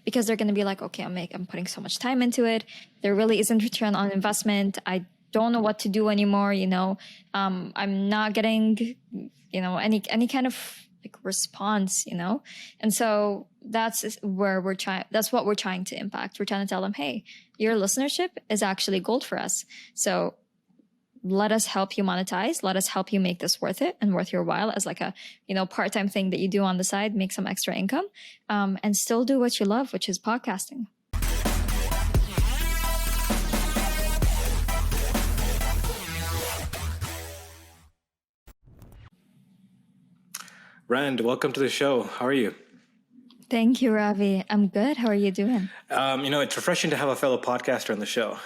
because they're going to be like, okay, I'm putting so much time into it. There really isn't return on investment. I don't know what to do anymore. I'm not getting, any kind of like response, and so that's what we're trying to impact. We're trying to tell them, hey, your listenership is actually gold for us. So let us help you monetize. Let us help you make this worth it and worth your while as like a, part-time thing that you do on the side, make some extra income, and still do what you love, which is podcasting. Rand, welcome to the show. How are you? Thank you, Ravi. I'm good. How are you doing? It's refreshing to have a fellow podcaster on the show.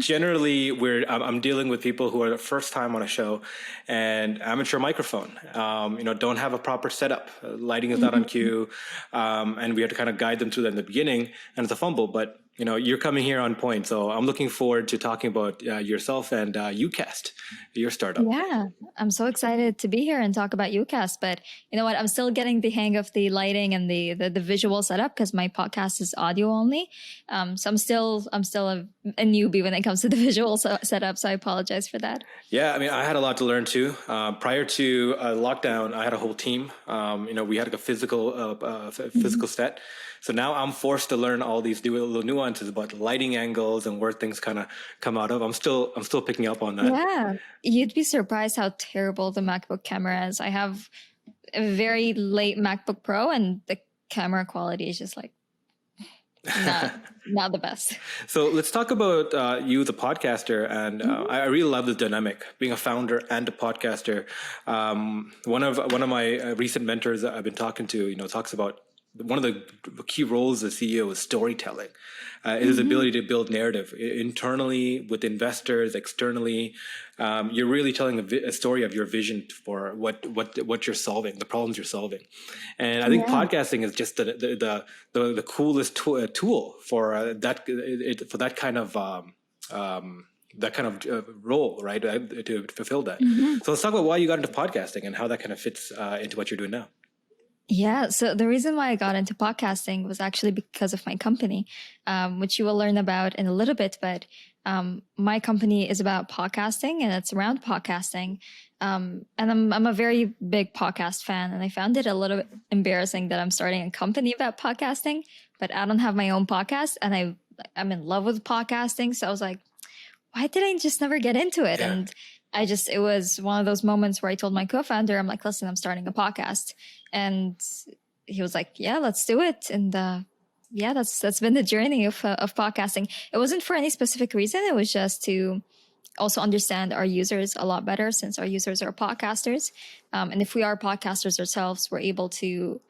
Generally, I'm dealing with people who are the first time on a show and amateur microphone, don't have a proper setup. Lighting is not on cue. And we have to kind of guide them through that in the beginning, and it's a fumble, but you're coming here on point. So I'm looking forward to talking about yourself and uCast, your startup. Yeah, I'm so excited to be here and talk about uCast. But you know what? I'm still getting the hang of the lighting and the visual setup because my podcast is audio only. So I'm still a newbie when it comes to the visual setup. So I apologize for that. Yeah, I mean, I had a lot to learn too. Prior to lockdown, I had a whole team. We had like a physical set. So now I'm forced to learn all these little nuances about lighting angles and where things kind of come out of. I'm still picking up on that. Yeah, you'd be surprised how terrible the MacBook camera is. I have a very late MacBook Pro, and the camera quality is just like not the best. So let's talk about you, the podcaster, and I really love this dynamic, being a founder and a podcaster. One of my recent mentors that I've been talking to, talks about one of the key roles as CEO is storytelling. His ability to build narrative internally with investors, externally. You're really telling a story of your vision for what you're solving, the problems you're solving. And I think podcasting is just the coolest tool for that kind of role, right? To fulfill that. So let's talk about why you got into podcasting and how that kind of fits into what you're doing now. Yeah, so the reason why I got into podcasting was actually because of my company, which you will learn about in a little bit. But my company is about podcasting, and it's around podcasting. And I'm a very big podcast fan, and I found it a little bit embarrassing that I'm starting a company about podcasting, but I don't have my own podcast, and I'm in love with podcasting. So I was like, why did I just never get into it? Yeah. And it was one of those moments where I told my co-founder, I'm like, listen, I'm starting a podcast. And he was like, yeah, let's do it. And that's been the journey of podcasting. It wasn't for any specific reason. It was just to also understand our users a lot better, since our users are podcasters. And if we are podcasters ourselves, we're able to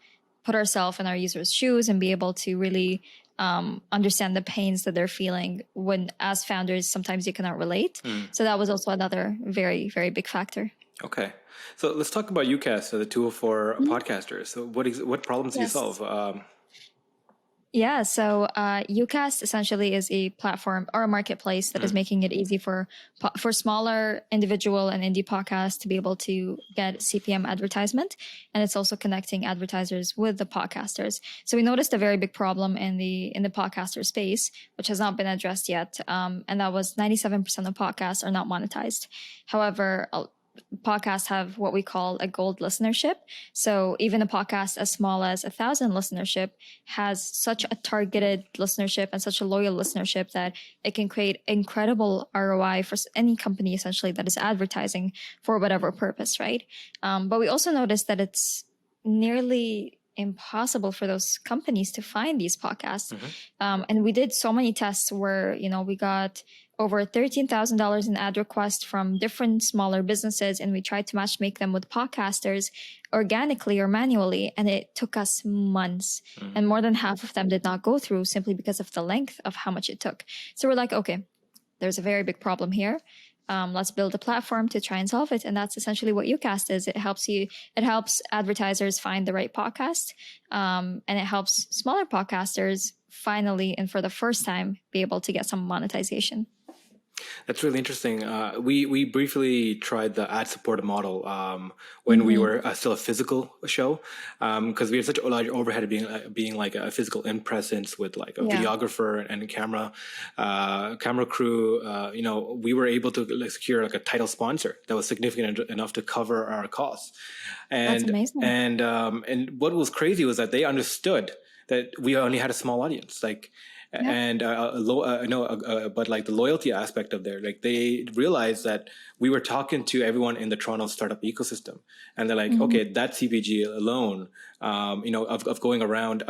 put ourselves in our users' shoes and be able to really understand the pains that they're feeling when, as founders, sometimes you cannot relate. So that was also another very, very big factor. Okay. So let's talk about uCast, the tool for podcasters. So what problems do you solve? Yeah, so uCast essentially is a platform or a marketplace that is making it easy for smaller individual and indie podcasts to be able to get CPM advertisement, and it's also connecting advertisers with the podcasters. So we noticed a very big problem in the podcaster space, which has not been addressed yet, and that was 97% of podcasts are not monetized. However, podcasts have what we call a gold listenership. So even a podcast as small as 1,000 listenership has such a targeted listenership and such a loyal listenership that it can create incredible ROI for any company essentially that is advertising for whatever purpose, right? But we also noticed that it's nearly impossible for those companies to find these podcasts. And we did so many tests where, we got over $13,000 in ad requests from different smaller businesses, and we tried to matchmake them with podcasters organically or manually, and it took us months. And more than half of them did not go through simply because of the length of how much it took. So we're like, okay, there's a very big problem here. Let's build a platform to try and solve it. And that's essentially what uCast is. It helps advertisers find the right podcast. And it helps smaller podcasters finally, and for the first time, be able to get some monetization. That's really interesting. We briefly tried the ad supported model when we were still a physical show, because we had such a large overhead of being like a physical in presence with like a Yeah. videographer and camera crew. We were able to like, secure like a title sponsor that was significant enough to cover our costs, That's and amazing. and what was crazy was that they understood that we only had a small audience, like Yeah. and but like the loyalty aspect of there, like they realized that we were talking to everyone in the Toronto startup ecosystem, and they're like, okay, that CPG alone, of going around,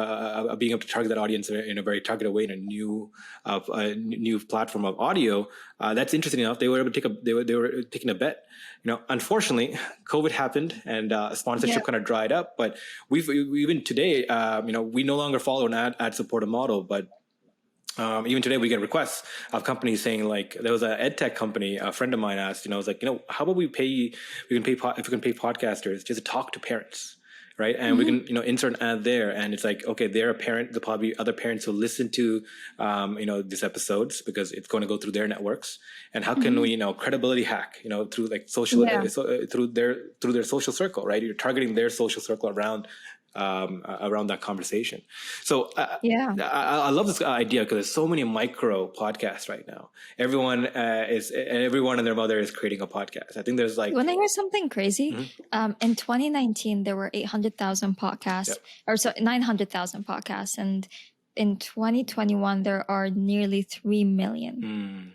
being able to target that audience in a very targeted way in a new platform of audio, that's interesting enough. They were able to they were taking a bet. Unfortunately, COVID happened and sponsorship Yeah. kind of dried up. But even today, we no longer follow an ad supported model, but even today, we get requests of companies saying, like, there was an ed tech company, a friend of mine asked, was like, how about we can pay podcasters just to talk to parents, right? And we can, insert an ad there. And it's like, okay, they're a parent. There'll probably be other parents who listen to, these episodes because it's going to go through their networks. And how can we, credibility hack, through like social, Yeah. through their social circle, right? You're targeting their social circle around that conversation. So Yeah. I love this idea because there's so many micro podcasts right now. Everyone and their mother is creating a podcast. I think there's like, You want to hear something crazy? In 2019, there were 800,000 podcasts, Yep. or so 900,000 podcasts, and in 2021, there are nearly 3 million.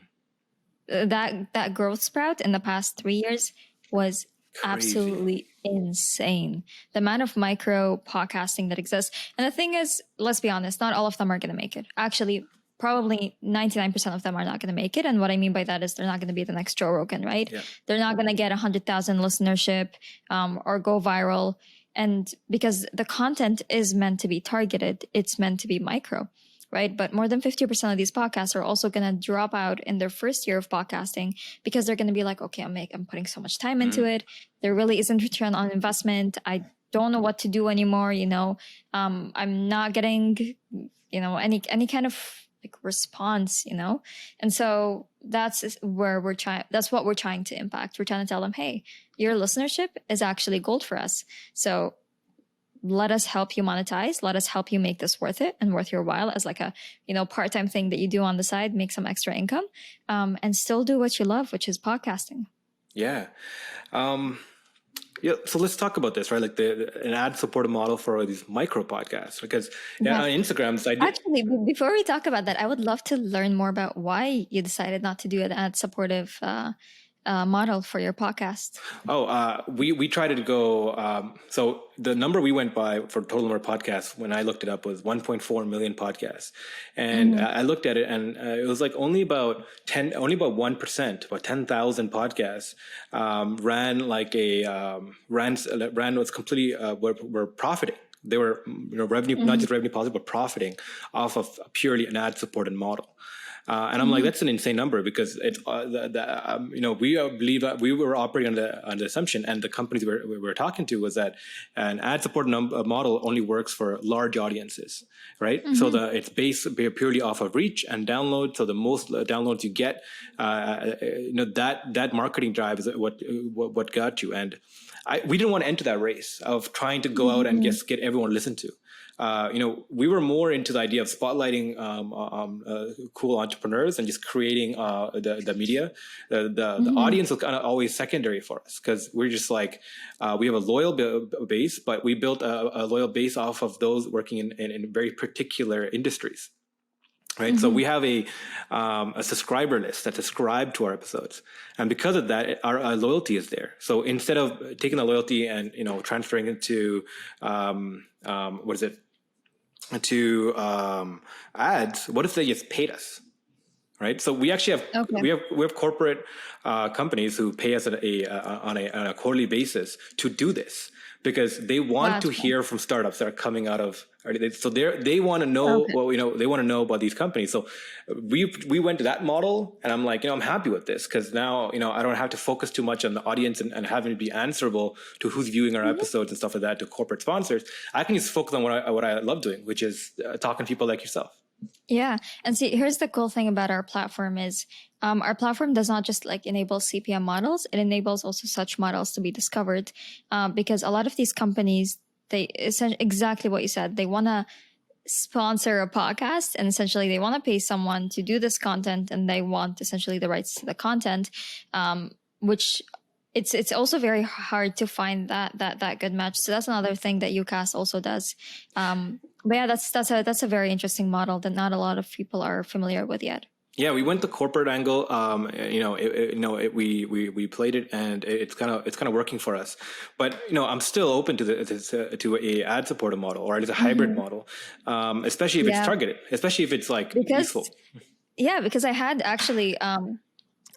That growth sprout in the past 3 years was Crazy. Absolutely insane. The amount of micro podcasting that exists. And the thing is, let's be honest, not all of them are going to make it. Actually, probably 99% of them are not going to make it. And what I mean by that is they're not going to be the next Joe Rogan, right? Yeah. They're not going to get 100,000 listenership or go viral. And because the content is meant to be targeted, it's meant to be micro. Right. But more than 50% of these podcasts are also going to drop out in their first year of podcasting because they're going to be like, okay, I'm putting so much time into it. There really isn't return on investment. I don't know what to do anymore. I'm not getting, any kind of like response, And so that's what we're trying to impact. We're trying to tell them, hey, your listenership is actually gold for us. So let us help you monetize. Let us help you make this worth it and worth your while as like a, part-time thing that you do on the side, make some extra income, and still do what you love, which is podcasting. Yeah. So let's talk about this, right? Like an ad-supported model for these micro podcasts, because on Instagram, Actually, before we talk about that, I would love to learn more about why you decided not to do an ad-supportive model for your podcast. We tried to go. So the number we went by for total number of podcasts when I looked it up was 1.4 million podcasts, and I looked at it, and it was like only about 1%, about 10,000 podcasts ran was completely were profiting. They were revenue, not just revenue positive, but profiting off of purely an ad supported model. And I'm like, that's an insane number because it's we believe that we were operating on the assumption, and the companies we were talking to was that an ad supported model only works for large audiences, right? So it's based purely off of reach and download. So the most downloads you get, that marketing drive is what got you. And we didn't want to enter that race of trying to go out and just get everyone listened to. We were more into the idea of spotlighting cool entrepreneurs and just creating the media. The audience was kind of always secondary for us because we're just like, we have a loyal base, but we built a loyal base off of those working in very particular industries. Right. So we have a subscriber list that subscribe to our episodes. And because of that, our loyalty is there. So instead of taking the loyalty and, transferring it to, to ads, what if they just paid us? Right. So we actually have, we have corporate companies who pay us on a quarterly basis to do this, because they want to hear from startups that are coming out of. So they want to know, they want to know about these companies. So we went to that model, and I'm like, I'm happy with this because now, I don't have to focus too much on the audience and having to be answerable to who's viewing our episodes and stuff like that to corporate sponsors. I can just focus on what I love doing, which is talking to people like yourself. Yeah. And see, here's the cool thing about our platform is our platform does not just like enable CPM models, it enables also such models to be discovered, because a lot of these companies, they essentially exactly what you said, they want to sponsor a podcast, and essentially they want to pay someone to do this content, and they want essentially the rights to the content, which it's also very hard to find that good match. So that's another thing that uCast also does. But yeah, that's a very interesting model that not a lot of people are familiar with yet. Yeah, we went the corporate angle. We played it, and it's kind of working for us. But I'm still open to a ad supported model, or at least a hybrid model, especially if it's targeted, especially if it's like useful. Yeah, because I had actually,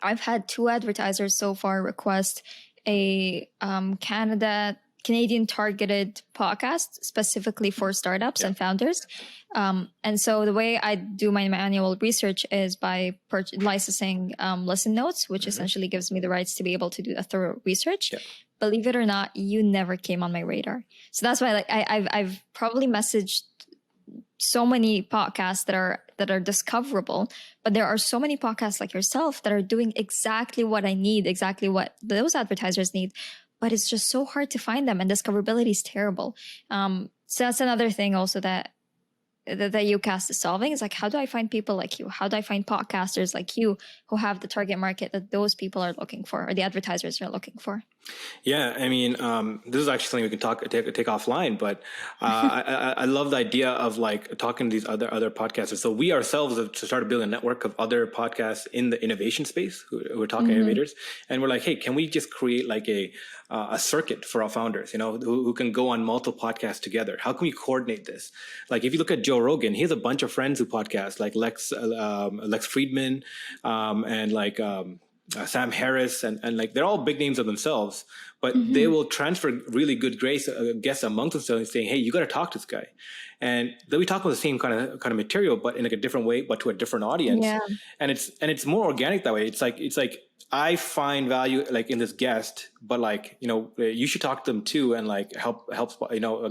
I've had 2 advertisers so far request a Canadian targeted podcast specifically for startups and founders. And so the way I do my manual research is by licensing listen notes, which essentially gives me the rights to be able to do a thorough research. Yeah. Believe it or not, you never came on my radar. So that's why I've probably messaged so many podcasts that are discoverable, but there are so many podcasts like yourself that are doing exactly what I need, exactly what those advertisers need, but it's just so hard to find them, and discoverability is terrible. So that's another thing also that uCast is solving, is like, how do I find people like you? How do I find podcasters like you who have the target market that those people are looking for, or the advertisers are looking for? Yeah, I mean, this is actually something we can take offline, but I love the idea of like talking to these other podcasters. So we ourselves have started building a network of other podcasts in the innovation space who are talking innovators, and we're like, hey, can we just create like a circuit for our founders, who can go on multiple podcasts together? How can we coordinate this? Like, if you look at Joe Rogan, he has a bunch of friends who podcast, like Lex Friedman, and like Sam Harris, and like they're all big names of themselves, but they will transfer really good guests amongst themselves, saying, hey, you got to talk to this guy. And they'll be talking about the same kind of material, but in like a different way, but to a different audience. Yeah. And it's more organic that way. It's like I find value like in this guest, but like, you should talk to them too, and like help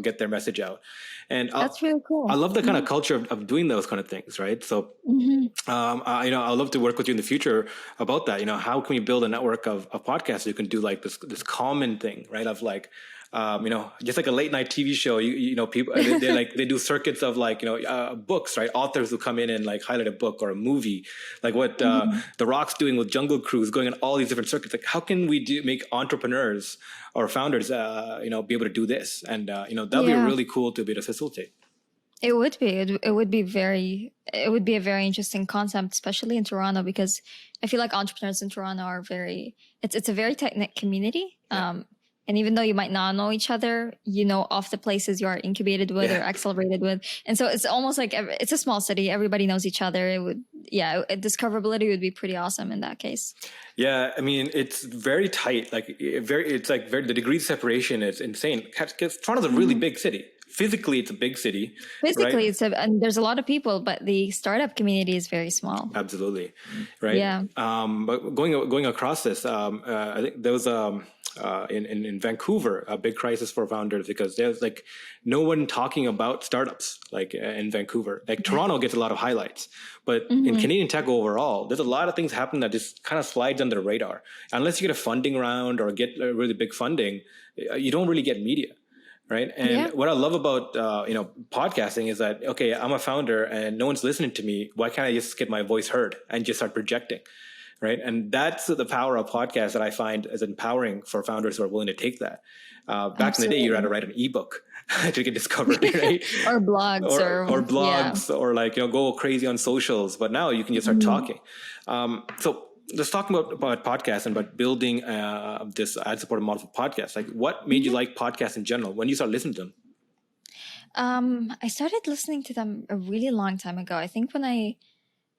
get their message out. And that's really cool. I love the kind of culture of doing those kind of things, right? So, I'd love to work with you in the future about that. How can we build a network of podcasts who can do like this common thing, right? Of like, just like a late night TV show, people, they do circuits of like, books, right? Authors who come in and like highlight a book or a movie, like what The Rock's doing with Jungle Cruise, going on all these different circuits. Like, how can we make entrepreneurs or founders, be able to do this? And, that'd be really cool to be able to facilitate. It would be. It would be a very interesting concept, especially in Toronto, because I feel like entrepreneurs in Toronto are it's a very tight-knit community. Yeah. And even though you might not know each other, of the places you are incubated with or accelerated with. And so it's almost like it's a small city. Everybody knows each other. Discoverability would be pretty awesome in that case. Yeah. I mean, it's very tight. Like the degree of separation is insane. Toronto's a really big city. Physically, it's a big city. Physically, right? And there's a lot of people, but the startup community is very small. Absolutely. Right. Yeah. But going across this, I think there was in Vancouver, a big crisis for founders, because there's like no one talking about startups like in Vancouver. Like Toronto gets a lot of highlights, but in Canadian tech overall, there's a lot of things happen that just kind of slides under the radar. Unless you get a funding round or get really big funding, you don't really get media. Right. And what I love about, podcasting is that, okay, I'm a founder and no one's listening to me. Why can't I just get my voice heard and just start projecting? Right. And that's the power of podcasts that I find is empowering for founders who are willing to take that. Back in the day, you had to write an ebook to get discovered, right? Or blogs or blogs or like, go crazy on socials. But now you can just start talking. So let's talk about podcasts and about building this ad-supported model for podcasts. Like, what made you like podcasts in general? When you started listening to them? I started listening to them a really long time ago. I think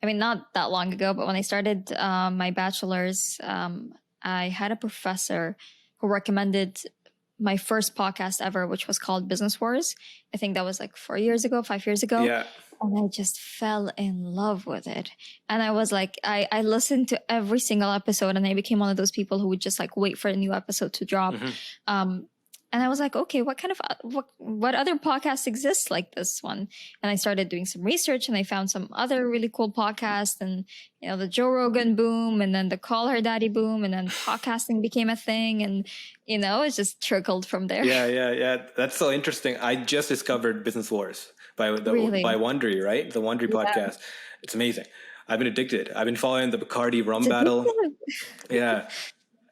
not that long ago, but when I started my bachelor's, I had a professor who recommended my first podcast ever, which was called Business Wars. I think that was like 5 years ago. Yeah. And I just fell in love with it. And I was like, I listened to every single episode, and I became one of those people who would just like wait for a new episode to drop. And I was like, okay, what kind of what other podcasts exist like this one? And I started doing some research, and I found some other really cool podcasts, and the Joe Rogan boom, and then the Call Her Daddy boom, and then podcasting became a thing, and it just trickled from there. Yeah. That's so interesting. I just discovered Business Wars by Really? Wondery, right? The Wondery Yeah. podcast. It's amazing. I've been addicted. I've been following the Bacardi rum It's battle. addictive. Yeah.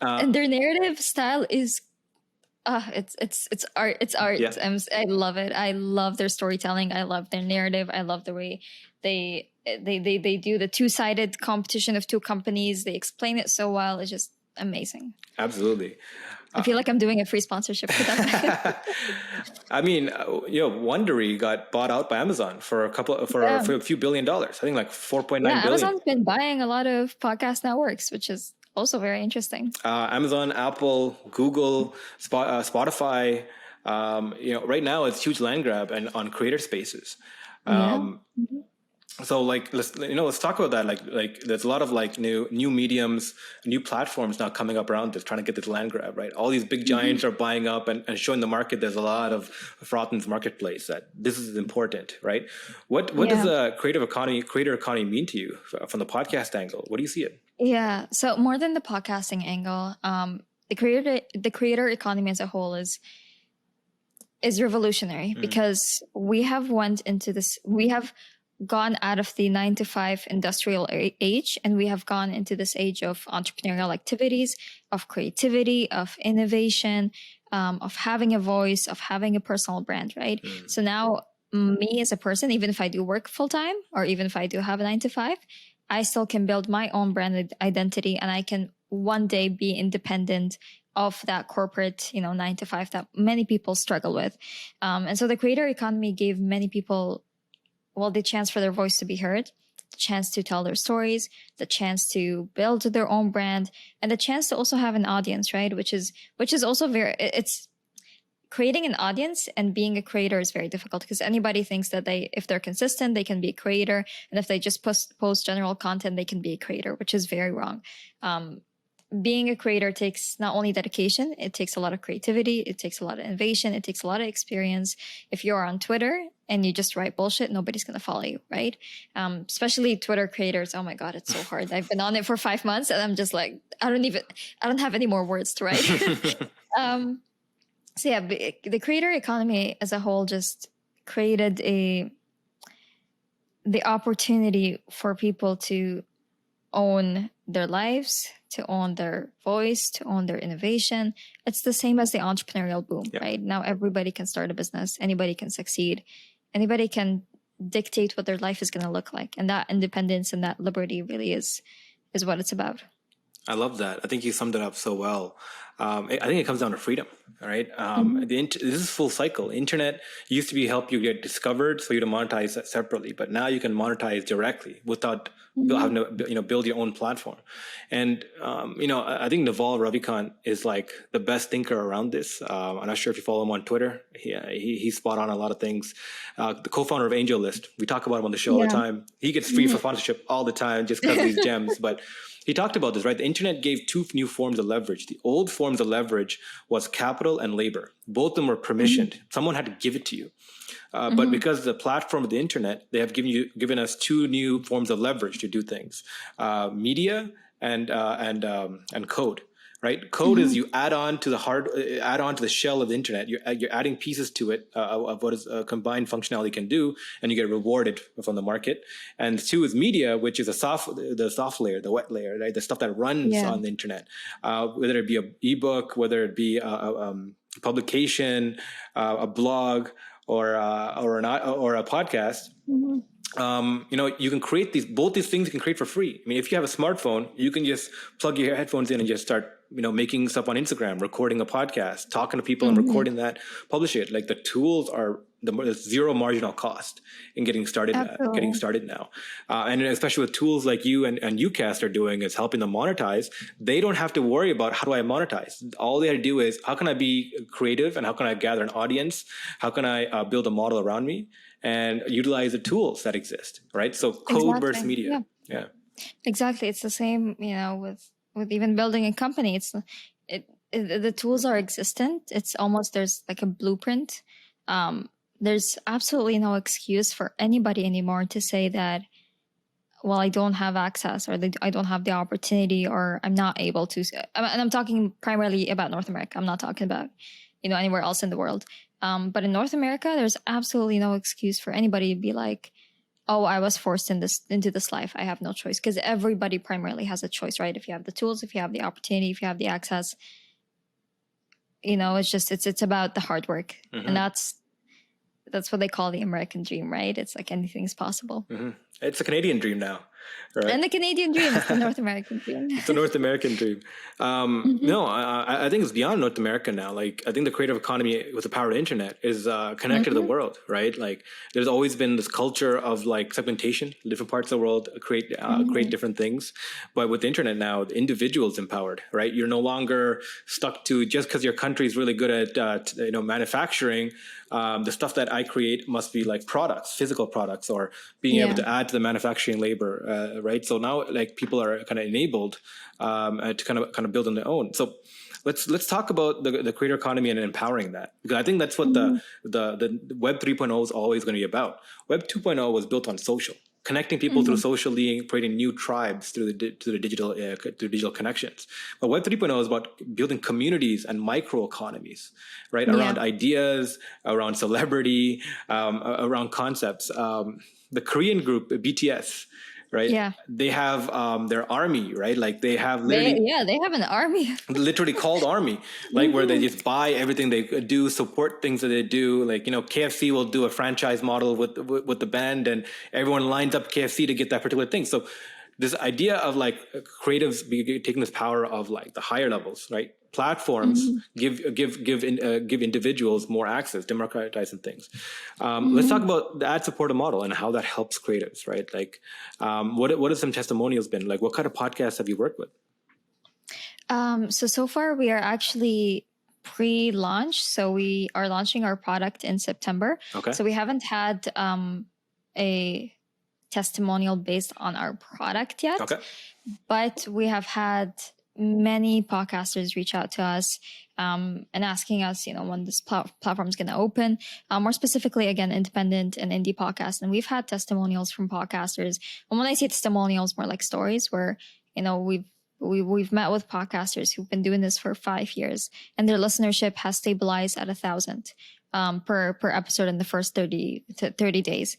And their narrative style is it's art. It's art. Yeah. I love it. I love their storytelling. I love their narrative. I love the way they do the two-sided competition of two companies. They explain it so well. It's just amazing. Absolutely. I feel like I'm doing a free sponsorship for them. I mean, Wondery got bought out by Amazon for a few $1 billion. I think like 4.9 billion. Amazon's been buying a lot of podcast networks, which is also very interesting. Amazon, Apple, Google, Spotify. Right now it's huge land grab and on creator spaces. So let's talk about that. Like there's a lot of like new mediums, new platforms now coming up around this, trying to get this land grab, right? All these big giants are buying up and showing the market there's a lot of froth in the marketplace, that this is important, right? What does the creator economy mean to you from the podcast angle? What do you see it? Yeah. So more than the podcasting angle, the creator economy as a whole is revolutionary because we have gone out of the 9 to 5 industrial age, and we have gone into this age of entrepreneurial activities, of creativity, of innovation, of having a voice, of having a personal brand, right? So now me as a person, even if I do work full time, or even if I do have a 9 to 5, I still can build my own brand identity, and I can one day be independent of that corporate 9 to 5 that many people struggle with. And so the creator economy gave many people the chance for their voice to be heard, the chance to tell their stories, the chance to build their own brand, and the chance to also have an audience, right? Which is also it's creating an audience, and being a creator is very difficult, because anybody thinks that if they're consistent, they can be a creator. And if they just post general content, they can be a creator, which is very wrong. Being a creator takes not only dedication, it takes a lot of creativity, it takes a lot of innovation, it takes a lot of experience. If you're on Twitter and you just write bullshit, nobody's going to follow you, right? Especially Twitter creators. Oh my God, it's so hard. I've been on it for 5 months, and I'm just like, I don't have any more words to write. So yeah, the creator economy as a whole just created the opportunity for people to own their lives, to own their voice, to own their innovation. It's the same as the entrepreneurial boom, right? Now everybody can start a business, anybody can succeed, anybody can dictate what their life is going to look like. And that independence and that liberty really is what it's about. I love that. I think you summed it up so well. I think it comes down to freedom, right? This is full cycle. Internet used to help you get discovered, so you to monetize that separately. But now you can monetize directly without having to build your own platform. And I think Naval Ravikant is like the best thinker around this. I'm not sure if you follow him on Twitter. He's spot on a lot of things. The co-founder of AngelList, we talk about him on the show all the time. He gets free for sponsorship all the time just because of these gems, but. He talked about this, right? The internet gave 2 new forms of leverage. The old forms of leverage was capital and labor. Both of them were permissioned. Someone had to give it to you. But because the platform of the internet, they have given us 2 new forms of leverage to do things: media and code. Right, code is you add on to the shell of the internet. You're adding pieces to it of what is a combined functionality can do, and you get rewarded from the market. And 2 is media, which is the soft layer, the wet layer, right? The stuff that runs on the internet, whether it be an ebook, whether it be a publication, a blog, or a podcast. You can create both these things you can create for free. I mean, if you have a smartphone, you can just plug your headphones in and just start, making stuff on Instagram, recording a podcast, talking to people and recording that, publish it. Like the tools are there's zero marginal cost in getting started now. And especially with tools like you and uCast are doing is helping them monetize. They don't have to worry about how do I monetize. All they have to do is how can I be creative and how can I gather an audience? How can I build a model around me and utilize the tools that exist, right? So code versus media. Yeah. Exactly. It's the same, with even building a company. It's the tools are existent. It's almost, there's like a blueprint. There's absolutely no excuse for anybody anymore to say that, well, I don't have access, or I don't have the opportunity, or I'm not able to. And I'm talking primarily about North America. I'm not talking about, anywhere else in the world. But in North America, there's absolutely no excuse for anybody to be like, oh, I was forced into this life. I have no choice. Because everybody primarily has a choice, right? If you have the tools, if you have the opportunity, if you have the access, it's about the hard work. Mm-hmm. And that's what they call the American dream, right? It's like anything's possible. Mm-hmm. It's a Canadian dream now, right? And the Canadian dream is the North American dream. It's a North American dream. No, I think it's beyond North America now. Like, I think the creative economy with the power of the internet is connected to the world, right? Like, there's always been this culture of like segmentation. Different parts of the world create different things. But with the internet now, the individual is empowered, right? You're no longer stuck to just because your country is really good at manufacturing. The stuff that I create must be like products, physical products, or being able to add to the manufacturing labor, right? So now, like, people are kind of enabled to kind of build on their own. So let's talk about the creator economy and empowering that, because I think that's what the Web 3.0 is always going to be about. Web 2.0 was built on social, connecting people through socially, creating new tribes through the digital connections. But Web 3.0 is about building communities and micro economies, right? Around ideas, around celebrity, around concepts. The Korean group BTS, right? Yeah. They have their army, right? Like, they have literally... they have an army. literally called army, like where they just buy everything they do, support things that they do. Like, KFC will do a franchise model with the band, and everyone lines up KFC to get that particular thing. So this idea of like creatives taking this power of like the higher levels, right? Platforms give individuals more access, democratizing things. Let's talk about the ad-supported model and how that helps creatives, right? Like, what have some testimonials been? Like, what kind of podcasts have you worked with? So far we are actually pre-launch. So we are launching our product in September. Okay. So we haven't had a testimonial based on our product yet. Okay. But we have had many podcasters reach out to us and asking us, when this platform is going to open. More specifically, again, independent and indie podcasts. And we've had testimonials from podcasters. And when I say testimonials, more like stories where, we've met with podcasters who've been doing this for 5 years, and their listenership has stabilized at 1,000 per episode in the first 30 days.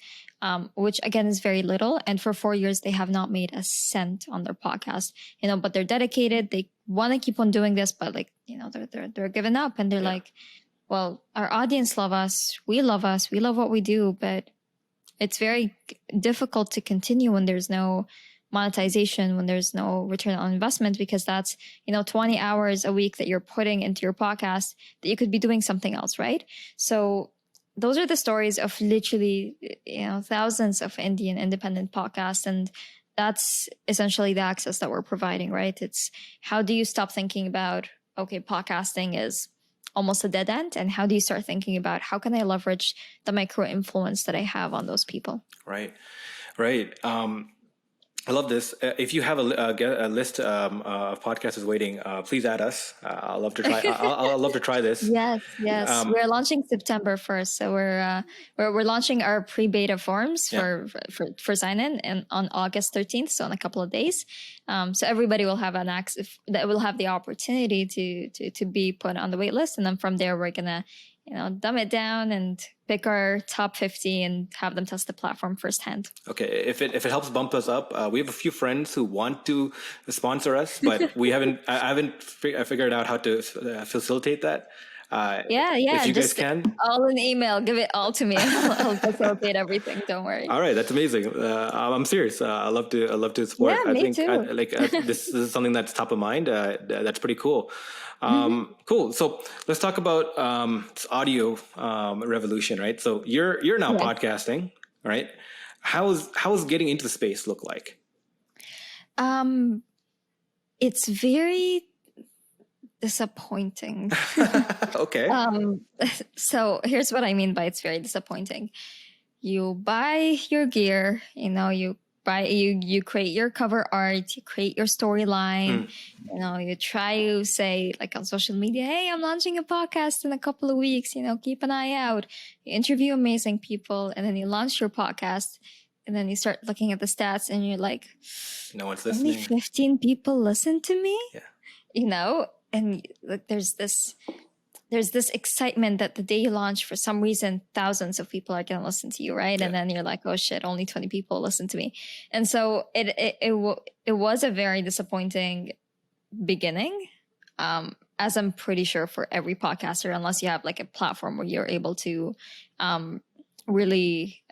Which again is very little. And for 4 years, they have not made a cent on their podcast, but they're dedicated. They want to keep on doing this, but they're giving up, and they're like, well, our audience love us. We love what we do, but it's very difficult to continue when there's no monetization, when there's no return on investment, because that's, 20 hours a week that you're putting into your podcast that you could be doing something else. Right. So those are the stories of literally, thousands of Indian independent podcasts. And that's essentially the access that we're providing, right? It's how do you stop thinking about, okay, podcasting is almost a dead end, and how do you start thinking about how can I leverage the micro influence that I have on those people? Right. I love this. If you have a list of podcasters waiting, please add us. I'll love to try. I'll love to try this. Yes. We're launching September 1st, so we're launching our pre-beta forms for sign in and on August 13th, so in a couple of days. So everybody will have an access, that will have the opportunity to be put on the wait list, and then from there we're gonna dumb it down and pick our top 50 and have them test the platform firsthand. Okay. If it helps bump us up, we have a few friends who want to sponsor us, but I haven't figured out how to facilitate that. If you guys can, all in email, give it all to me. I'll facilitate everything. Don't worry. All right, that's amazing. I'm serious. I love to support. Yeah, me too. This is something that's top of mind. That's pretty cool. Cool. So let's talk about this audio revolution, right? So you're now podcasting, right? How's getting into the space look like? It's very disappointing. Okay. So here's what I mean by it's very disappointing. You buy your gear, you right? You create your cover art, you create your storyline. You know, you try to say like on social media, hey, I'm launching a podcast in a couple of weeks. You know, keep an eye out. You interview amazing people, and then you launch your podcast, and then you start looking at the stats, and you're like, no one's only listening. 15 people listen to me. Yeah. You know, and like there's this excitement that the day you launch, for some reason, thousands of people are going to listen to you, right? And then you're like, oh shit, only 20 people listen to me. And so it was a very disappointing beginning, as I'm pretty sure for every podcaster, unless you have like a platform where you're able to really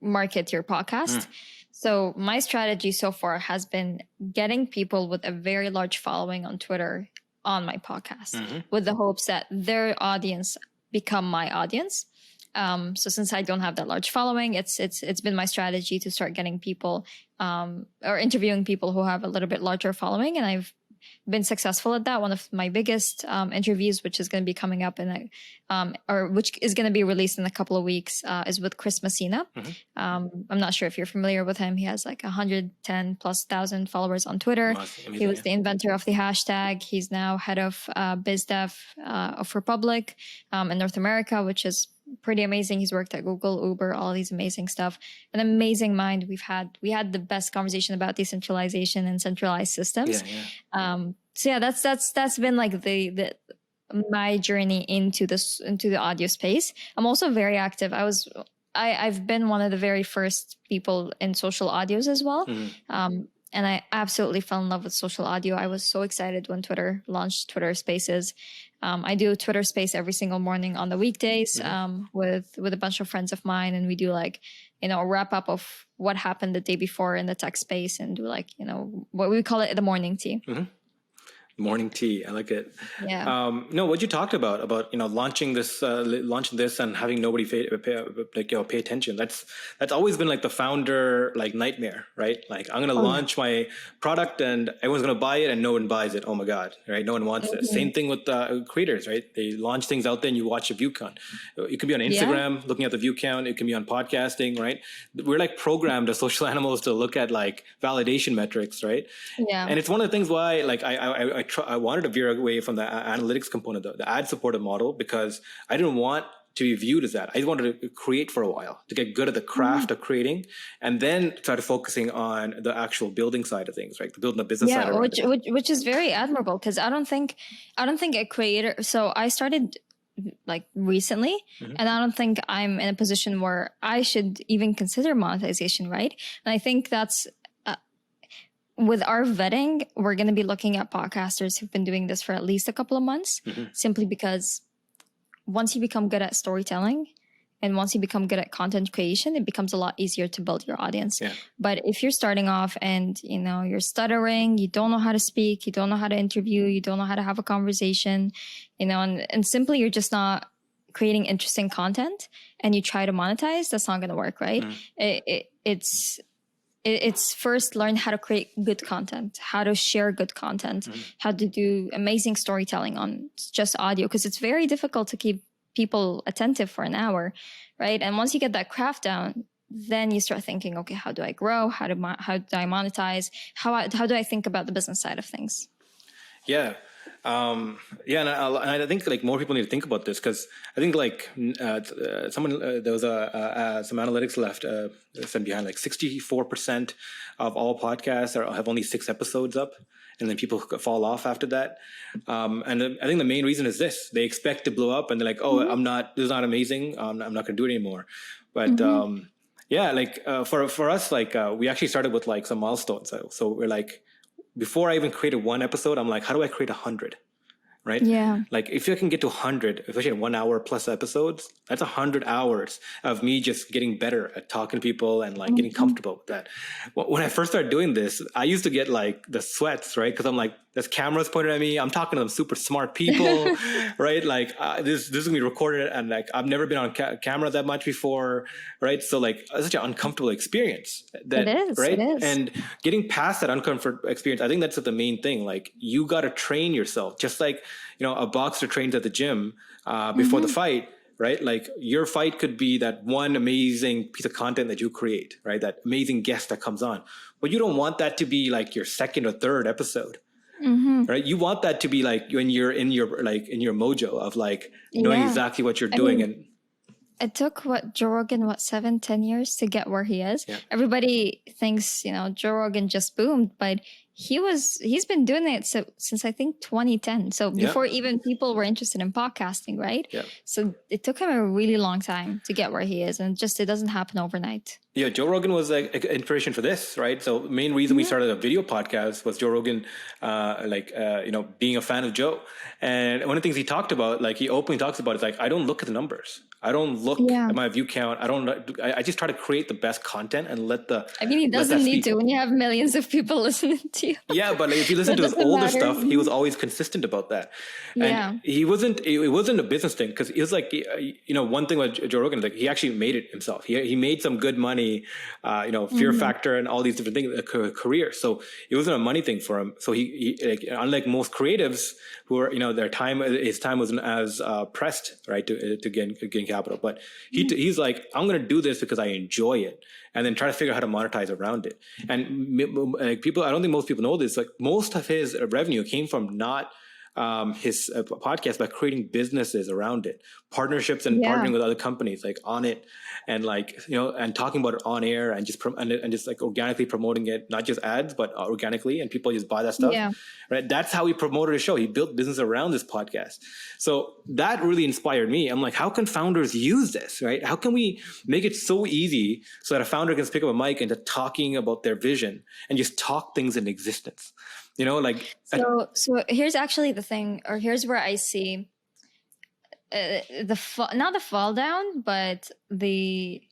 market your podcast. So my strategy so far has been getting people with a very large following on Twitter on my podcast, with the hopes that their audience become my audience. So since I don't have that large following, it's been my strategy to start getting people or interviewing people who have a little bit larger following, and I've been successful at that. One of my biggest interviews, which is going to be coming up which is going to be released in a couple of weeks, is with Chris Messina. I'm not sure if you're familiar with him. He has like 110,000+ followers on Twitter. He was the inventor of the hashtag. He's now head of biz dev of Republic in North America, which is pretty amazing. He's worked at Google, Uber, all these amazing stuff. An amazing mind. We had the best conversation about decentralization and centralized systems. So yeah, that's been like the my journey into the audio space. I'm also very active. I've been one of the very first people in social audios as well. And I absolutely fell in love with social audio. I was so excited when Twitter launched Twitter Spaces. I do Twitter Space every single morning on the weekdays with a bunch of friends of mine, and we do like, you know, a wrap up of what happened the day before in the tech space, and do like, you know, what we call it the morning tea. Morning tea, I like it. Yeah. No, what you talked about you know, launching this and having nobody pay attention. That's always been like the founder like nightmare, right? Like, I'm gonna launch my product and everyone's gonna buy it, and no one buys it. Oh my god, right? No one wants this. Same thing with creators, right? They launch things out there and you watch the view count. It could be on Instagram, looking at the view count. It can be on podcasting, right? We're like programmed as social animals to look at like validation metrics, right? Yeah. And it's one of the things why like I wanted to veer away from the analytics component, the ad supported model, because I didn't want to be viewed as that. I wanted to create for a while to get good at the craft of creating, and then started focusing on the actual building side of things, right? The building the business side. Which is very admirable, because I don't think a creator. So I started like recently, and I don't think I'm in a position where I should even consider monetization, right? And I think that's. With our vetting, we're going to be looking at podcasters who've been doing this for at least a couple of months, simply because once you become good at storytelling and once you become good at content creation, it becomes a lot easier to build your audience. Yeah. But if you're starting off and, you know, you're stuttering, you don't know how to speak, you don't know how to interview, you don't know how to have a conversation, you know, and simply you're just not creating interesting content and you try to monetize, that's not going to work, right? It's first learn how to create good content, how to share good content, how to do amazing storytelling on just audio, because it's very difficult to keep people attentive for an hour, right? And once you get that craft down, then you start thinking, okay, how do I grow? How do I monetize? How do I think about the business side of things? Yeah. And I think like more people need to think about this, because I think like there was some analytics left sent behind, like 64% of all podcasts have only 6 episodes up, and then people fall off after that. And I think the main reason is this: they expect to blow up, and they're like, oh, this is not amazing. I'm not going to do it anymore. But for us, like we actually started with like some milestones. So we're like, before I even created one episode, I'm like, how do I create 100? Right? Yeah. Like if you can get to 100, especially 1 hour plus episodes, that's 100 hours of me just getting better at talking to people and like getting comfortable with that. When I first started doing this, I used to get like the sweats, right? Because I'm like, there's cameras pointed at me. I'm talking to them super smart people, right? Like this is gonna be recorded, and like I've never been on camera that much before, right? So like it's such an uncomfortable experience. It is, right? It is. And getting past that uncomfortable experience, I think that's the main thing. Like you got to train yourself, just like, you know, a boxer trains at the gym before the fight. right? Like your fight could be that one amazing piece of content that you create, right? That amazing guest that comes on, but you don't want that to be like your second or third episode, right? You want that to be like when you're in your mojo of like knowing Yeah. exactly what you're I doing. mean, And it took Joe Rogan 7-10 years to get where he is. Yeah. Everybody thinks Joe Rogan just boomed, but he's been doing it since I think 2010. So before even people were interested in podcasting, right? Yeah. So it took him a really long time to get where he is, and it doesn't happen overnight. Yeah, Joe Rogan was like an inspiration for this, right? So main reason we started a video podcast was Joe Rogan, being a fan of Joe. And one of the things he talked about, like he openly talks about, is like, I don't look at the numbers. I don't look at my view count. I just try to create the best content and let the. I mean, he doesn't need to when you have millions of people listening to you. Yeah, but like, if you listen to his older stuff, he was always consistent about that. And it wasn't a business thing, because it was like, one thing with Joe Rogan, like he actually made it himself. He made some good money, Fear Factor and all these different things, career. So it wasn't a money thing for him. So he like, unlike most creatives who are, his time wasn't as pressed, right, to gain capital. But he's like, I'm going to do this because I enjoy it, and then try to figure out how to monetize around it. And I don't think most people know this. Like most of his revenue came from not his podcast, by creating businesses around it, partnerships, and partnering with other companies like on it, and like and talking about it on air, and just like organically promoting it, not just ads but organically, and people just buy that stuff. Right, that's how he promoted his show. He built business around this podcast. So that really inspired me. I'm like, how can founders use this, right? How can we make it so easy so that a founder can pick up a mic and just talking about their vision and just talk things in existence? So here's actually the thing, or here's where I see not the fall down, but the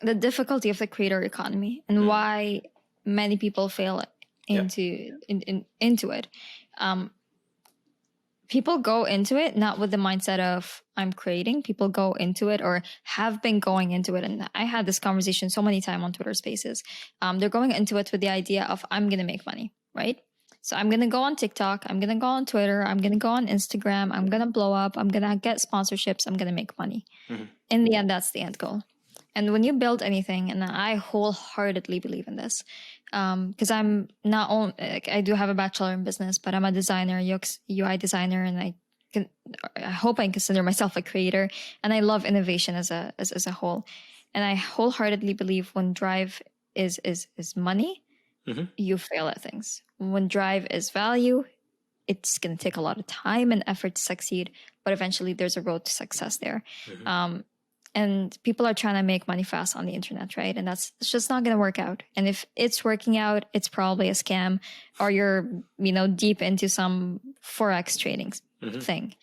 difficulty of the creator economy, and why many people fail into it. People go into it not with the mindset of I'm creating. People go into it, or have been going into it, and I had this conversation so many times on Twitter Spaces. They're going into it with the idea of I'm going to make money, right? So I'm going to go on TikTok, I'm going to go on Twitter, I'm going to go on Instagram, I'm going to blow up, I'm going to get sponsorships, I'm going to make money. In the end, that's the end goal. And when you build anything, and I wholeheartedly believe in this, because I'm not only, like, I do have a bachelor in business, but I'm a designer, UX, UI designer, and I hope I consider myself a creator, and I love innovation as a whole. And I wholeheartedly believe when drive is money, you fail at things. When drive is value, it's going to take a lot of time and effort to succeed, but eventually there's a road to success there. And people are trying to make money fast on the internet, right? And it's just not going to work out. And if it's working out, it's probably a scam, or you're, deep into some Forex trading thing.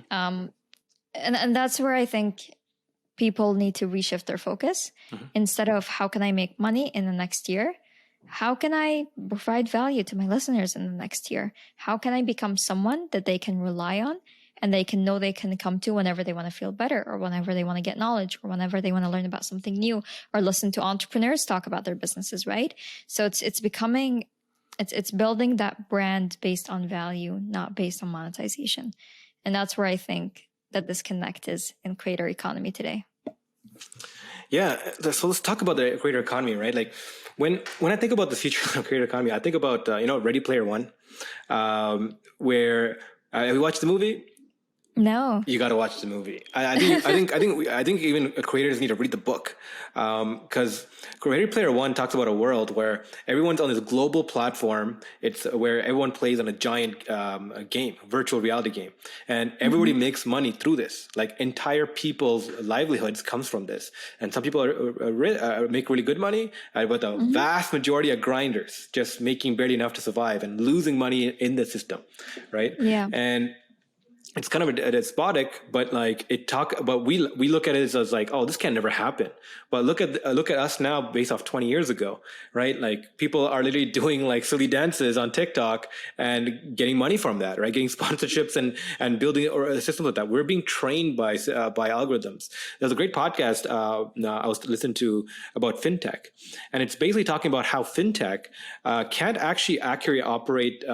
And that's where I think people need to reshift their focus. Instead of how can I make money in the next year? How can I provide value to my listeners in the next year? How can I become someone that they can rely on, and they can know they can come to whenever they want to feel better, or whenever they want to get knowledge, or whenever they want to learn about something new, or listen to entrepreneurs talk about their businesses, right? So it's building that brand based on value, not based on monetization. And that's where I think that disconnect is in creator economy today. Yeah. So let's talk about the creator economy, right? Like when I think about the future of the creator economy, I think about, Ready Player One, where have you watched the movie? No. You got to watch the movie. I think even creators need to read the book, because Ready Player One talks about a world where everyone's on this global platform. It's where everyone plays on a giant game, virtual reality game, and everybody makes money through this. Like entire people's livelihoods comes from this, and some people make really good money, but the vast majority are grinders, just making barely enough to survive and losing money in the system, right? Yeah. And it's kind of despotic, but we look at it as like, oh, this can never happen. But look at us now based off 20 years ago, right? Like people are literally doing like silly dances on TikTok and getting money from that, right? Getting sponsorships and building a system like that. We're being trained by algorithms. There's a great podcast I was listening to about fintech, and it's basically talking about how fintech can't actually accurately operate,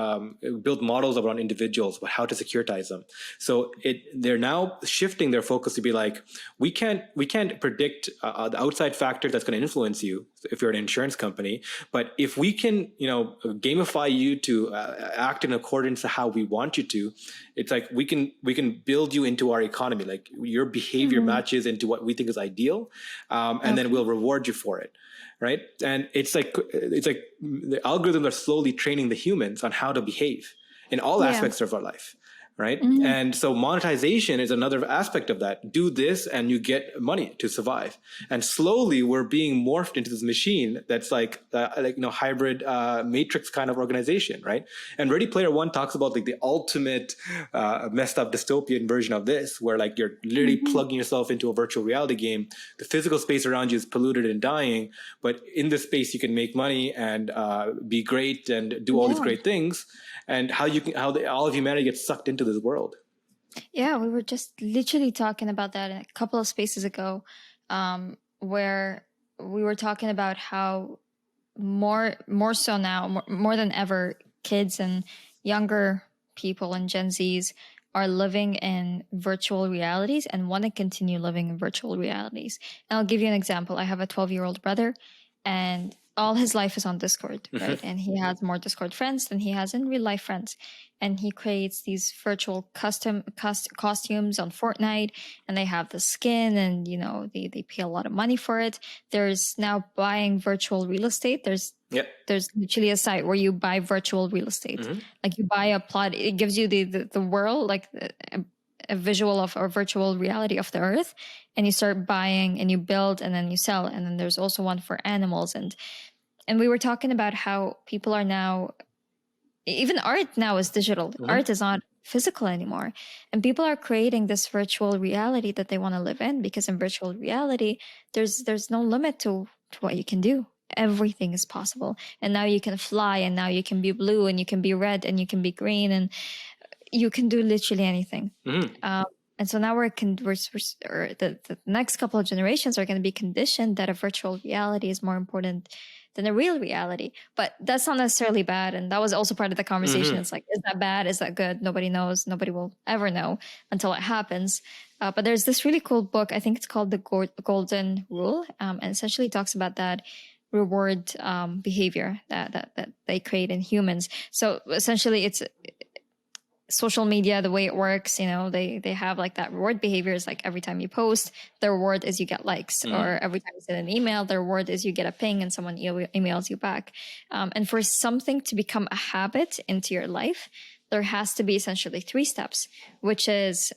build models around individuals, but how to securitize them. So they're now shifting their focus to be like, we can't predict the outside factor that's going to influence you if you're an insurance company, but if we can, gamify you to act in accordance to how we want you to, it's like we can build you into our economy. Like your behavior matches into what we think is ideal, and then we'll reward you for it. Right. And it's like the algorithms are slowly training the humans on how to behave in all aspects of our life. Right. And so monetization is another aspect of that. Do this and you get money to survive. And slowly we're being morphed into this machine that's like hybrid matrix kind of organization. Right. And Ready Player One talks about like the ultimate messed up dystopian version of this, where like you're literally plugging yourself into a virtual reality game. The physical space around you is polluted and dying, but in this space you can make money and be great and do all these great things. And how all of humanity gets sucked into this world. Yeah, we were just literally talking about that a couple of spaces ago, where we were talking about how more so now, more than ever, kids and younger people and Gen Zs are living in virtual realities and want to continue living in virtual realities. And I'll give you an example. I have a 12-year-old brother, and all his life is on Discord, right? And he has more Discord friends than he has in real life friends. And he creates these virtual costumes on Fortnite, and they have the skin, and they pay a lot of money for it. There's now buying virtual real estate. There's literally a site where you buy virtual real estate. Like you buy a plot, it gives you the world, like a visual of or virtual reality of the earth, and you start buying and you build and then you sell. And then there's also one for animals, and we were talking about how people are now, even art now is digital. Art is not physical anymore, and people are creating this virtual reality that they want to live in, because in virtual reality there's no limit to what you can do. Everything is possible, and now you can fly, and now you can be blue, and you can be red, and you can be green, and you can do literally anything. And so now the next couple of generations are going to be conditioned that a virtual reality is more important than a real reality. But that's not necessarily bad. And that was also part of the conversation. It's like, is that bad? Is that good? Nobody knows. Nobody will ever know until it happens. But there's this really cool book. I think it's called The Golden Rule. And essentially talks about that reward behavior that they create in humans. So essentially it's social media, the way it works, they have like that reward behavior is like every time you post, the reward is you get likes, or every time you send an email, the reward is you get a ping and someone emails you back. And for something to become a habit into your life, there has to be essentially 3 steps, which is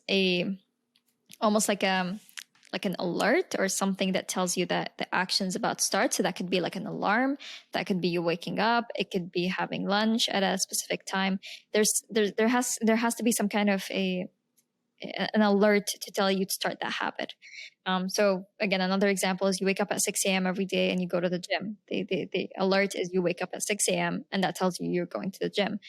almost like an alert or something that tells you that the action's about to start. So that could be like an alarm, that could be you waking up, it could be having lunch at a specific time. There has to be some kind of an alert to tell you to start that habit. So again, another example is you wake up at 6 a.m. every day and you go to the gym. The alert is you wake up at 6 a.m. and that tells you you're going to the gym.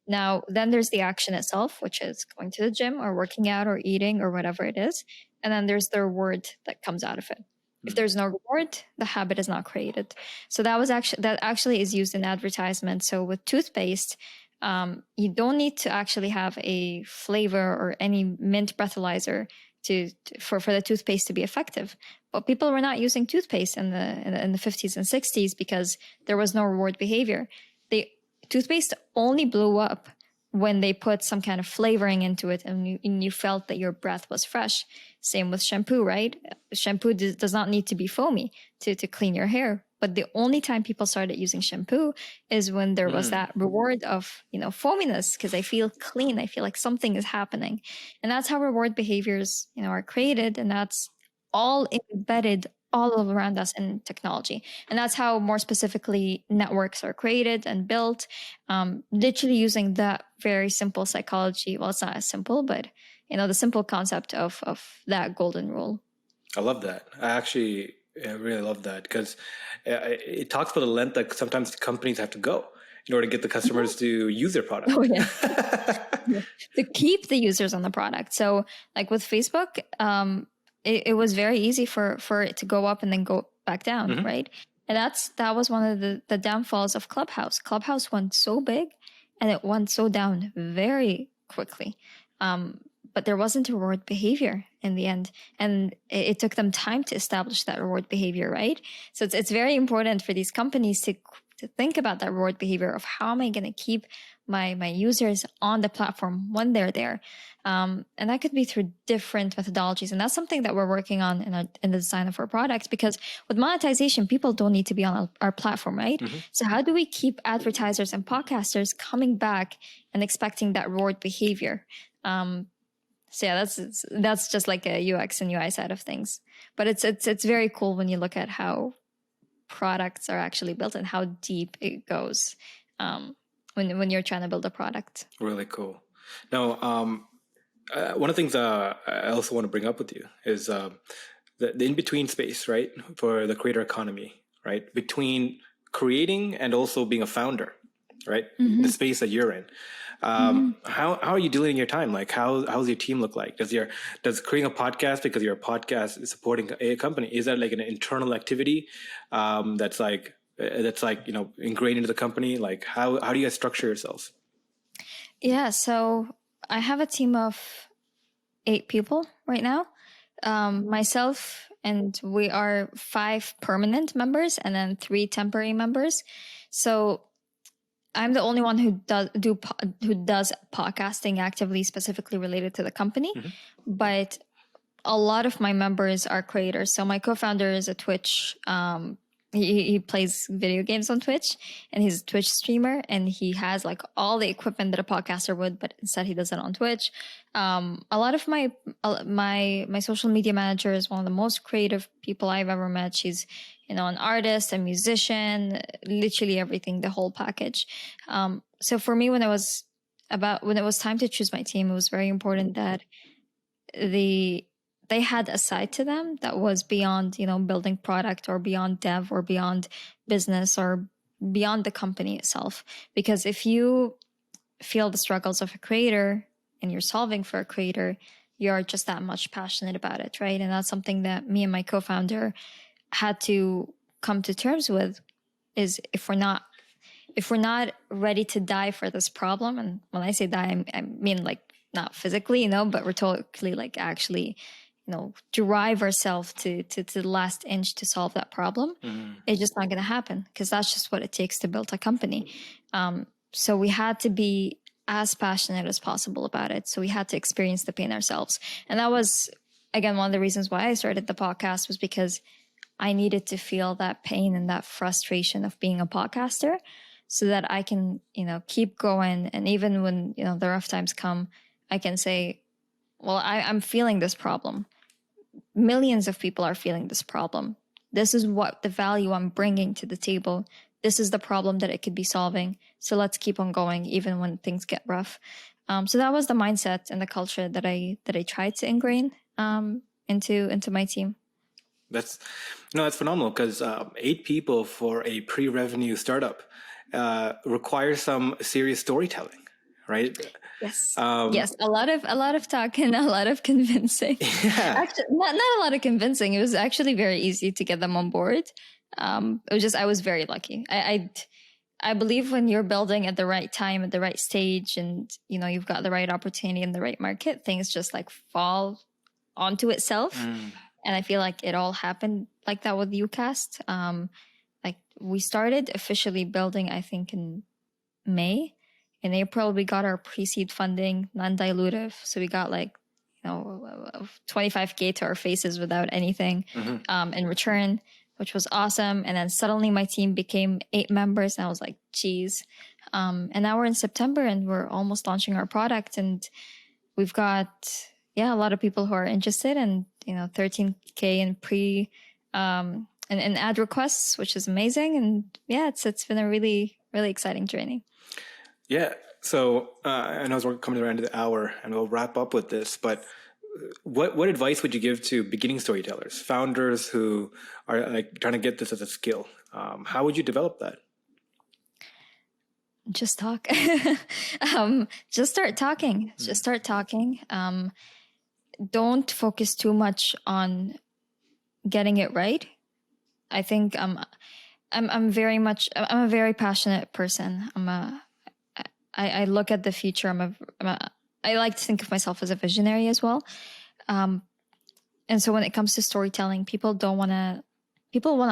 Now, then there's the action itself, which is going to the gym or working out or eating or whatever it is. And then there's the reward that comes out of it. If there's no reward, the habit is not created. So that actually is used in advertisement. So with toothpaste, you don't need to actually have a flavor or any mint breathalyzer for the toothpaste to be effective. But people were not using toothpaste in the 50s and 60s because there was no reward behavior. Toothpaste only blew up when they put some kind of flavoring into it and you felt that your breath was fresh. Same with shampoo, right? Shampoo does not need to be foamy to clean your hair. But the only time people started using shampoo is when there was that reward of, foaminess, because I feel clean. I feel like something is happening. And that's how reward behaviors, are created. And that's all embedded all around us in technology. And that's how, more specifically, networks are created and built, literally using that very simple psychology. Well, it's not as simple, but, the simple concept of that golden rule. I love that. I really love that, because it talks about the length that sometimes companies have to go in order to get the customers to use their product. Oh, yeah. To keep the users on the product. So like with Facebook, it was very easy for it to go up and then go back down, right? And that was one of the downfalls of Clubhouse. Clubhouse went so big and it went so down very quickly. But but there wasn't a reward behavior in the end. And it took them time to establish that reward behavior, right? So it's very important for these companies to think about that reward behavior of how am I going to keep my users on the platform when they're there. And that could be through different methodologies. And that's something that we're working on in the design of our product, because with monetization, people don't need to be on our platform, right? So how do we keep advertisers and podcasters coming back and expecting that reward behavior? So yeah, that's just like a UX and UI side of things. But it's very cool when you look at how products are actually built and how deep it goes when you're trying to build a product. Really cool. Now, one of the things I also want to bring up with you is the in-between space, right, for the creator economy, right, between creating and also being a founder, right, the space that you're in. How are you dealing your time? Like, how's your team look like? Does creating a podcast, because your podcast is supporting a company, is that like an internal activity that's like ingrained into the company? Like, how do you guys structure yourselves? Yeah, so I have a team of 8 people right now. Myself, and we are 5 permanent members and then 3 temporary members. So I'm the only one who does podcasting actively, specifically related to the company. But a lot of my members are creators. So my co-founder is a Twitch. He plays video games on Twitch, and he's a Twitch streamer, and he has like all the equipment that a podcaster would, but instead he does it on Twitch. A lot of my social media manager is one of the most creative people I've ever met. She's an artist, a musician, literally everything, the whole package. So for me, when it was time to choose my team, it was very important that they had a side to them that was beyond, building product or beyond dev or beyond business or beyond the company itself. Because if you feel the struggles of a creator and you're solving for a creator, you're just that much passionate about it, right? And that's something that me and my co-founder had to come to terms with, is if we're not ready to die for this problem, and when I say die, I mean like not physically, but we're totally like actually, drive ourselves to the last inch to solve that problem. It's just not going to happen, because that's just what it takes to build a company. So we had to be as passionate as possible about it. So we had to experience the pain ourselves. And that was, again, one of the reasons why I started the podcast, was because I needed to feel that pain and that frustration of being a podcaster, so that I can, keep going. And even when, the rough times come, I can say, well, I'm feeling this problem. Millions of people are feeling this problem. This is what the value I'm bringing to the table. This is the problem that it could be solving. So let's keep on going, even when things get rough. So that was the mindset and the culture that I tried to ingrain into my team. That's phenomenal, because 8 people for a pre-revenue startup requires some serious storytelling, right? Yes. Yes. A lot of talk and a lot of convincing. Yeah. Actually, not a lot of convincing. It was actually very easy to get them on board. It was just, I was very lucky. I believe when you're building at the right time, at the right stage, and you've got the right opportunity in the right market, things just like fall onto itself. And I feel like it all happened like that with uCast. Like we started officially building, I think, in May. In April, we got our pre-seed funding, non-dilutive. So we got like, 25K to our faces without anything in return, which was awesome. And then suddenly my team became 8 members. And I was like, geez. And now we're in September and we're almost launching our product. And we've got, a lot of people who are interested, and, 13K in and ad requests, which is amazing. And it's been a really, really exciting journey. Yeah. So I know we're coming to the end of the hour, and we'll wrap up with this. But what advice would you give to beginning storytellers, founders who are like trying to get this as a skill? How would you develop that? Just talk. Just start talking. Just start talking. Don't focus too much on getting it right. I think I'm a very passionate person. I look at the future. I like to think of myself as a visionary as well. And so when it comes to storytelling, people want to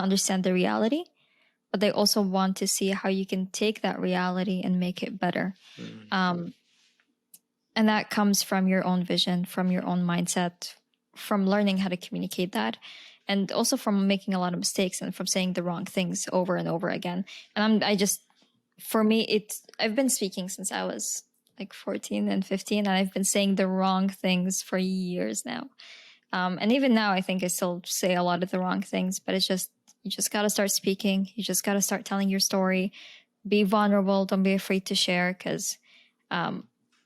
understand the reality, but they also want to see how you can take that reality and make it better. And that comes from your own vision, from your own mindset, from learning how to communicate that, and also from making a lot of mistakes and from saying the wrong things over and over again. And for me, I've been speaking since I was like 14 and 15, and I've been saying the wrong things for years now. And even now, I think I still say a lot of the wrong things, but you just got to start speaking. You just got to start telling your story. Be vulnerable. Don't be afraid to share, because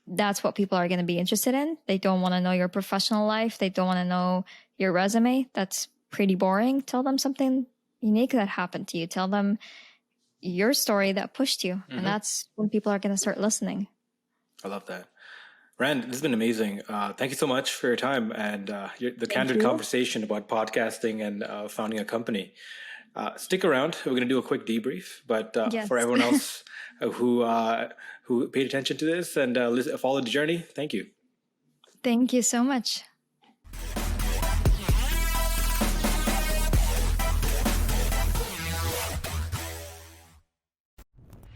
that's what people are going to be interested in. They don't want to know your professional life. They don't want to know your resume. That's pretty boring. Tell them something unique that happened to you. Tell them your story that pushed you. And that's when people are going to start listening. I love that. Rand, this has been amazing. Thank you so much for your time and the candid conversation about podcasting and founding a company. Stick around. We're going to do a quick debrief. But Yes. for everyone else who paid attention to this and followed the journey, thank you. Thank you so much.